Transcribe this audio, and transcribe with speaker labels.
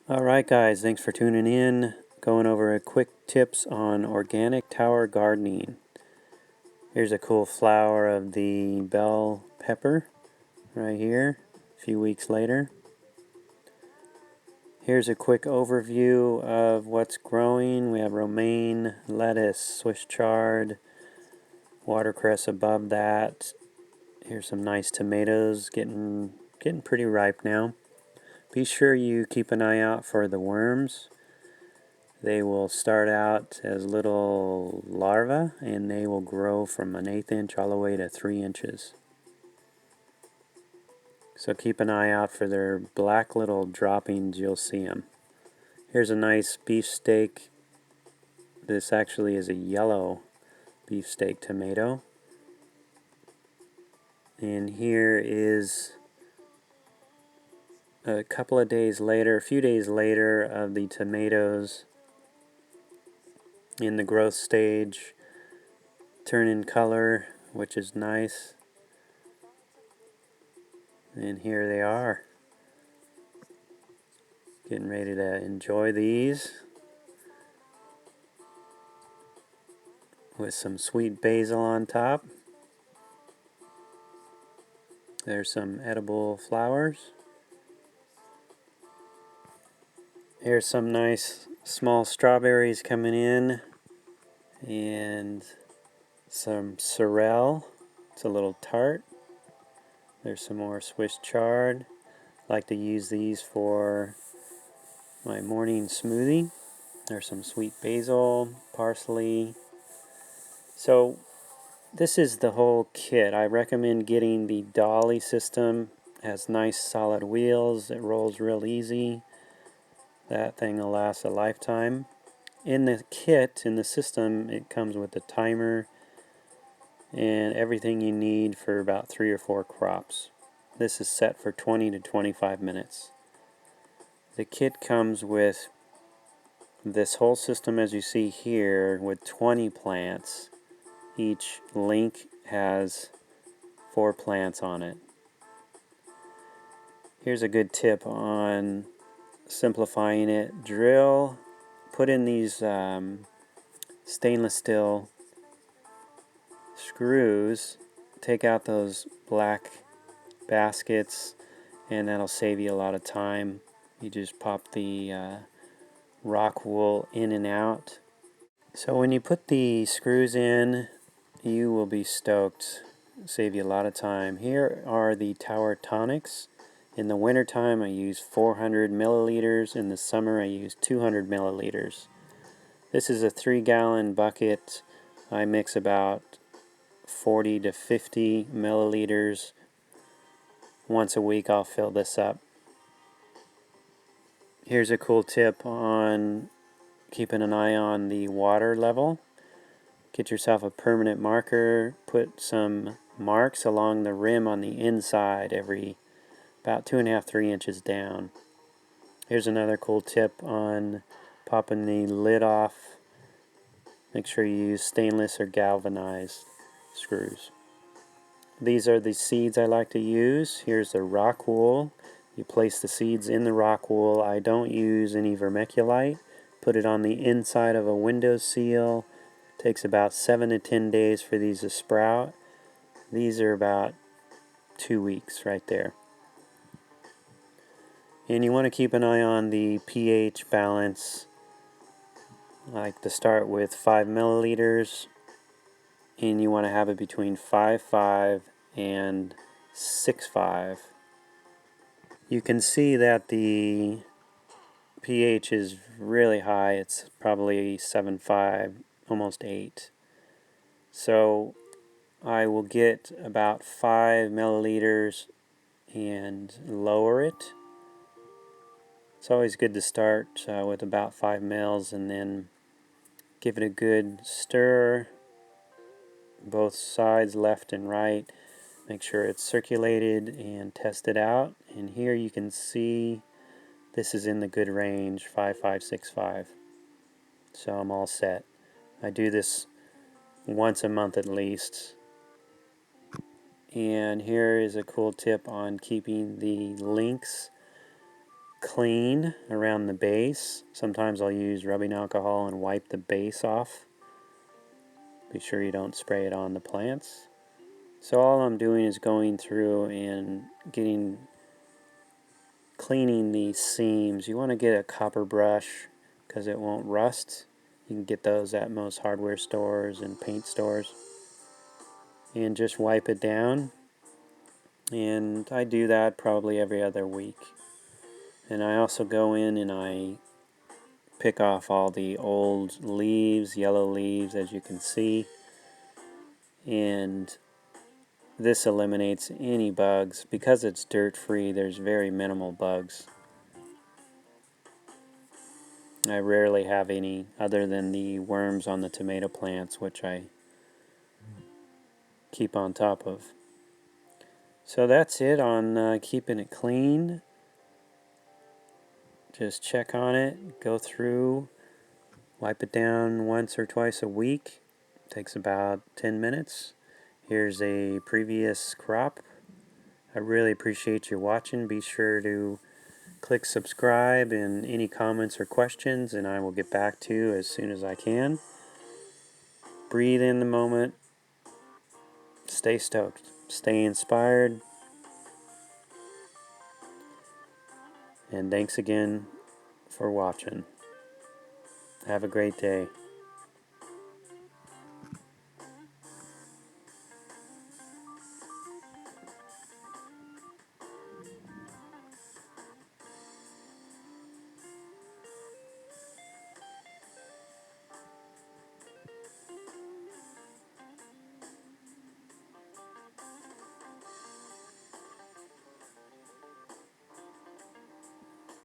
Speaker 1: Alright guys, thanks for tuning in. Going over a quick tips on organic tower gardening. Here's a cool flower of the bell pepper right here, a few weeks later. Here's a quick overview of what's growing. We have romaine, lettuce, Swiss chard, watercress above that. Here's some nice tomatoes getting pretty ripe now. Be sure you keep an eye out for the worms. They will start out as little larvae and they will grow from an 1/8 inch all the way to 3 inches. So keep an eye out for their black little droppings, you'll see them. Here's a nice beefsteak. This actually is a yellow beefsteak tomato. And here is a couple of days later, a few days later, of the tomatoes in the growth stage, turning color, which is nice. And here they are. Getting ready to enjoy these with some sweet basil on top. There's some edible flowers. Here's some nice small strawberries coming in, and some sorrel. It's a little tart. There's some more Swiss chard. I like to use these for my morning smoothie. There's some sweet basil, parsley. So this is the whole kit. I recommend getting the dolly system. It has nice solid wheels. It rolls real easy. That thing will last a lifetime. In the kit, in the system, it comes with a timer and everything you need for about 3 or 4 crops. This is set for 20 to 25 minutes. The kit comes with this whole system, as you see here, with 20 plants. Each link has 4 plants on it. Here's a good tip on simplifying it. Put in these stainless steel screws, take out those black baskets, and that'll save you a lot of time. You just pop the rock wool in and out. So when you put the screws in, you will be stoked. Save you a lot of time. Here are the tower tonics. In the wintertime I use 400 milliliters. In the summer I use 200 milliliters. This is a 3-gallon bucket. I mix about 40 to 50 milliliters. Once a week I'll fill this up. Here's a cool tip on keeping an eye on the water level. Get yourself a permanent marker. Put some marks along the rim on the inside every about 2.5 to 3 inches down. Here's another cool tip on popping the lid off. Make sure you use stainless or galvanized screws. These are the seeds I like to use. Here's the rock wool. You place the seeds in the rock wool. I don't use any vermiculite. Put it on the inside of a window seal. Takes about 7 to 10 days for these to sprout. These are about 2 weeks right there. And you want to keep an eye on the pH balance. I like to start with 5 milliliters, and you want to have it between 5.5 and 6.5. You can see that the pH is really high. It's probably 7.5, almost 8. So I will get about 5 milliliters and lower it. It's always good to start with about 5 mils and then give it a good stir, both sides, left and right. Make sure it's circulated and test it out. And here you can see this is in the good range, 5.5, 6.5. So I'm all set. I do this once a month at least. And here is a cool tip on keeping the links clean around the base. Sometimes I'll use rubbing alcohol and wipe the base off. Be sure you don't spray it on the plants. So all I'm doing is going through and cleaning these seams. You want to get a copper brush because it won't rust. You can get those at most hardware stores and paint stores. And just wipe it down. And I do that probably every other week. And I also go in and I pick off all the old leaves, yellow leaves, as you can see. And this eliminates any bugs. Because it's dirt free, there's very minimal bugs. I rarely have any other than the worms on the tomato plants, which I keep on top of. So that's it on keeping it clean. Just check on it, go through, wipe it down once or twice a week. Takes about 10 minutes. Here's a previous crop. I really appreciate you watching. Be sure to click subscribe and any comments or questions, and I will get back to you as soon as I can. Breathe in the moment. Stay stoked. Stay inspired. And thanks again for watching. Have a great day.